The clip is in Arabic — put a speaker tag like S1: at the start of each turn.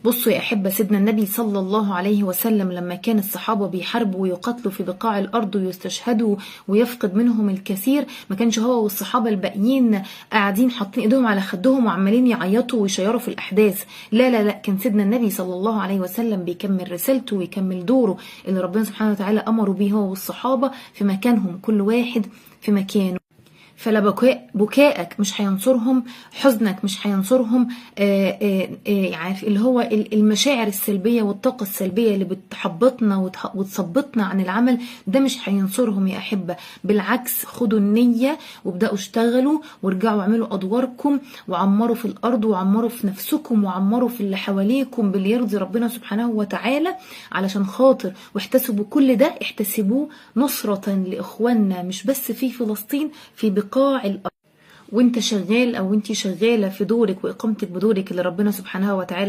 S1: بصوا يا أحبة، سيدنا النبي صلى الله عليه وسلم لما كان الصحابة بيحاربوا ويقاتلوا في بقاع الأرض ويستشهدوا ويفقد منهم الكثير، ما كانش هو والصحابة الباقيين قاعدين حاطين ايدهم على خدهم وعمالين يعيطوا ويشيروا في الأحداث. لا لا لا، كان سيدنا النبي صلى الله عليه وسلم بيكمل رسالته ويكمل دوره اللي ربنا سبحانه وتعالى أمره به هو والصحابة في مكانهم، كل واحد في مكانه. فلا بكائك مش هينصرهم، حزنك مش هينصرهم، عارف اللي هو المشاعر السلبية والطاقة السلبية اللي بتحبطنا وتثبطنا عن العمل، ده مش هينصرهم يا أحبة. بالعكس، خدوا النية وابدأوا اشتغلوا وارجعوا اعملوا أدواركم وعمروا في الأرض وعمروا في نفسكم وعمروا في اللي حواليكم باللي يرضي ربنا سبحانه وتعالى، علشان خاطر واحتسبوا كل ده، احتسبوه نصرة لإخواننا مش بس في فلسطين، في بقاع الأرض. وانت شغال او انت شغالة في دورك وإقامتك بدورك اللي ربنا سبحانه وتعالى